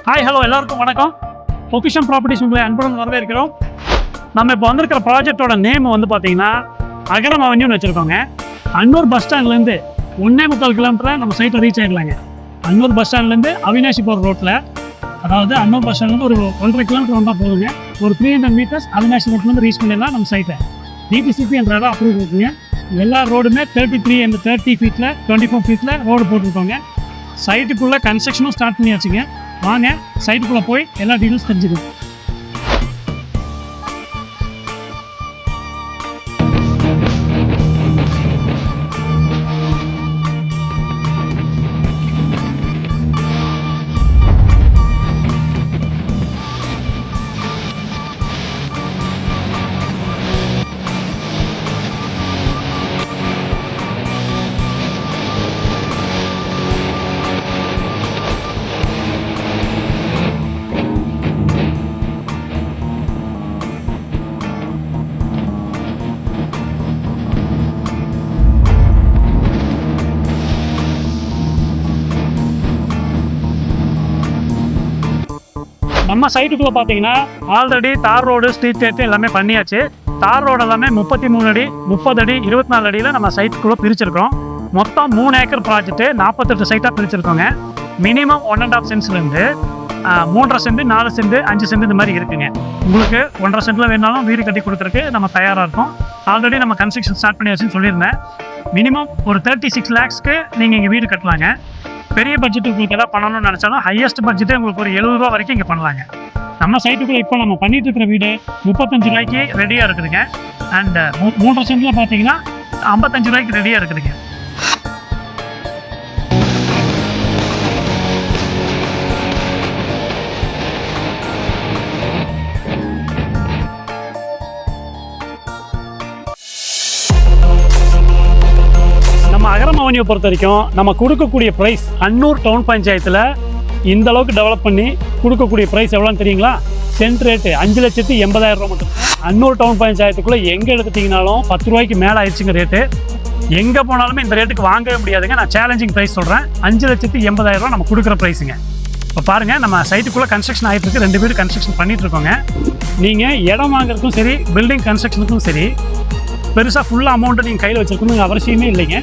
Hi hello எல்லாருக்கும் வணக்கம். பொக்கிஷம் ப்ராப்பர்ட்டிஸ் உங்களை அன்புடன் வரவேற்கிறோம். நம்ம இப்போ வந்திருக்கிற ப்ராஜெக்டோட நேம் வந்து பார்த்தீங்கன்னா அகரம் அவென்யூன்னு வச்சுருக்கோங்க. அன்னூர் பஸ் ஸ்டாண்ட்லேருந்து 1.25 கிலோமீட்டர் நம்ம சைட்டில் ரீச் ஆகிடலாங்க. அன்னூர் பஸ் ஸ்டாண்ட்லேருந்து அவினாசி போகிற ரோட்டில், அதாவது அன்னூர் பஸ் ஸ்டாண்ட்லேருந்து ஒரு 1.5 கிலோமீட்டர் வந்தால் போதுங்க. ஒரு 300 மீட்டர்ஸ் அவினாசி ரோட்லேருந்து ரீச் பண்ணிடலாம் நம்ம சைட்டை. டிடிசிபி என்ற இடம் அப்ரூவ் இருக்குங்க. எல்லா ரோடுமே 33 and 30 ஃபீட்டில் 24 ஃபீட்டில் ரோடு போட்டிருக்கோங்க. சைட்டுக்குள்ளே கன்ஸ்ட்ரக்ஷனும் ஸ்டார்ட் பண்ணியாச்சுங்க. வாங்க சைட்டுக்குள்ளே போய் எல்லா டீட்டெயில்ஸ் தெரிஞ்சுக்கணும். நம்ம சைட்டுக்குள்ளே பார்த்தீங்கன்னா ஆல்ரெடி தார் ரோடு, ஸ்ட்ரீட் லைட் எல்லாமே பண்ணியாச்சு. தார் ரோடு எல்லாமே 33 அடி, 30 அடி, 24 அடியில் நம்ம சைட்டுக்குள்ளே பிரிச்சிருக்கோம். மொத்தம் 3 ஏக்கர் ப்ராஜெக்ட்டு 48 சைட்டாக பிரிச்சிருக்கோங்க. மினிமம் 1.5 சென்ட்ஸ்லேருந்து 3.5 சென்ட், 4 சென்ட், 5 சென்ட் இந்த மாதிரி இருக்குங்க. உங்களுக்கு 1.5 சென்ட்டில் வேணாலும் வீடு கட்டி கொடுக்குறதுக்கு நம்ம தயாராக இருக்கோம். ஆல்ரெடி நம்ம கன்ஸ்ட்ரக்ஷன் ஸ்டார்ட் பண்ணியாச்சுன்னு சொல்லியிருந்தேன். மினிமம் ஒரு 36 lakhsக்கு நீங்கள் இங்கே வீடு கட்டலாங்க. பெரிய பட்ஜெட் உங்களுக்கு எதாவது பண்ணணும்னு நினச்சாலும் ஹையஸ்ட் பட்ஜெட்டே உங்களுக்கு ஒரு 70 ரூபா வரைக்கும் இங்கே பண்ணலாங்க. நம்ம சைட்டுக்குள்ளே இப்போ நம்ம பண்ணிட்டு இருக்கிற வீடு 35 ரூபாய்க்கு ரெடியாக இருக்குதுங்க. அண்ட் 3.5 சென்ட்டில் பார்த்தீங்கன்னா 55 ரூபாய்க்கு ரெடியாக இருக்குதுங்க. அகரம் அவென்யூ பொறுத்த வரைக்கும் நம்ம கொடுக்கக்கூடிய ப்ரைஸ் அன்னூர் டவுன் பஞ்சாயத்தில் இந்த அளவுக்கு டெவலப் பண்ணி கொடுக்கக்கூடிய ப்ரைஸ் எவ்வளோன்னு தெரியுங்களா? சென்ட் ரேட்டு 5,80,000 ரூபா மட்டும். அன்னூர் டவுன் பஞ்சாயத்துக்குள்ளே எங்கே எடுத்துட்டிங்கனாலும் 10 ரூபாய்க்கு மேலே ஆயிடுச்சுங்க ரேட்டு. எங்கே போனாலுமே இந்த ரேட்டுக்கு வாங்கவே முடியாதுங்க. நான் சேலஞ்சிங் ப்ரைஸ் சொல்கிறேன். 5,80,000 ரூபா நம்ம கொடுக்குற ப்ரைஸுங்க. இப்போ பாருங்கள், நம்ம சைட்டுக்குள்ளே கன்ஸ்ட்ரக்ஷன் ஆகிட்டு இருக்கு. 2 வீடு கன்ஸ்ட்ரக்ஷன் பண்ணிகிட்டு இருக்கோங்க. நீங்கள் இடம் வாங்குறதுக்கும் சரி, பில்டிங் கன்ஸ்ட்ரக்ஷனுக்கும் சரி, பெருசாக ஃபுல்லாக அமௌண்ட்டு நீங்கள் கையில் வச்சுருக்கணுங்க அவசியமே இல்லைங்க.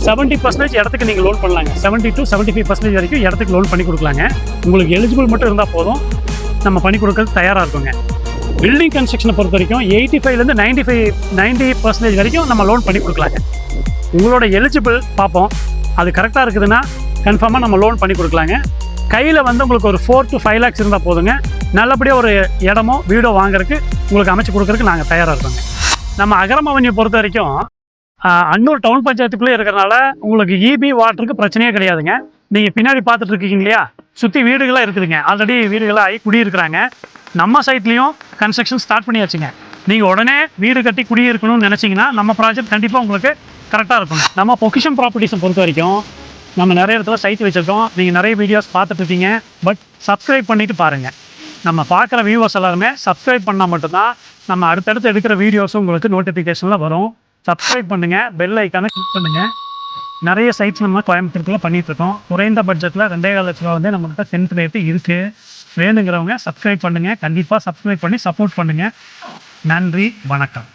70% இடத்துக்கு நீங்கள் லோன் பண்ணலாங்க. 70 to 75% வரைக்கும் இடத்துக்கு லோன் பண்ணி கொடுக்கலாங்க. உங்களுக்கு எலிஜிபிள் மட்டும் இருந்தால் போதும், நம்ம பண்ணி கொடுக்கறதுக்கு தயாராக இருக்குங்க. பில்டிங் கன்ஸ்ட்ரக்ஷனை பொறுத்த வரைக்கும் 85 90% வரைக்கும் நம்ம லோன் பண்ணி கொடுக்கலாங்க. உங்களோட எலிஜிபிள் பார்ப்போம், அது கரெக்டாக இருக்குதுன்னா கன்ஃபார்மாக நம்ம லோன் பண்ணி கொடுக்கலாங்க. கையில் வந்து உங்களுக்கு ஒரு 4 to 5 lakhs இருந்தால் போதுங்க. நல்லபடியாக ஒரு இடமோ வீடோ வாங்குறதுக்கு உங்களுக்கு அமைச்சு கொடுக்குறதுக்கு நாங்கள் தயாராக இருக்கோங்க. நம்ம அகரம் அவென்யூ பொறுத்த வரைக்கும் அன்னூர் டவுன் பஞ்சாயத்துக்குள்ளே இருக்கிறனால உங்களுக்கு இபி வாட்டருக்கு பிரச்சனையே கிடையாதுங்க. நீங்கள் பின்னாடி பார்த்துட்டு இருக்கீங்க இல்லையா, சுற்றி வீடுகளாக இருக்குதுங்க. ஆல்ரெடி வீடுகளாக ஆகி குடியிருக்கிறாங்க. நம்ம சைட்லேயும் கன்ஸ்ட்ரக்ஷன் ஸ்டார்ட் பண்ணியாச்சுங்க. நீங்கள் உடனே வீடு கட்டி குடியிருக்கணும்னு நினச்சிங்கன்னா நம்ம ப்ராஜெக்ட் கண்டிப்பாக உங்களுக்கு கரெக்டாக இருக்கும். நம்ம பொக்கிஷம் ப்ராப்பர்ட்டிஸை பொறுத்த வரைக்கும் நம்ம நிறைய இடத்துல சைட் வச்சுருக்கோம். நீங்கள் நிறைய வீடியோஸ் பார்த்துட்ருக்கீங்க. பட் சப்ஸ்கிரைப் பண்ணிவிட்டு பாருங்கள். நம்ம பார்க்குற வியூவர்ஸ் எல்லாருமே சப்ஸ்கிரைப் பண்ணால் மட்டும்தான் நம்ம அடுத்தடுத்து எடுக்கிற வீடியோஸும் உங்களுக்கு நோட்டிஃபிகேஷனில் வரும். சப்ஸ்கிரைப் பண்ணுங்கள், பெல் ஐக்கானை கிளிக் பண்ணுங்கள். நிறைய சைட்ஸ் நம்ம கோயம்புத்தூர்க்குள்ளே பண்ணிகிட்ருக்கோம். குறைந்த பட்ஜெட்டில் 2.25 லட்ச ரூபா வந்து நம்மகிட்ட சென்ட் ரேட்டு இருக்குது. வேணுங்கிறவங்க சப்ஸ்கிரைப் பண்ணுங்கள். கண்டிப்பாக சப்ஸ்கிரைப் பண்ணி சப்போர்ட் பண்ணுங்கள். நன்றி, வணக்கம்.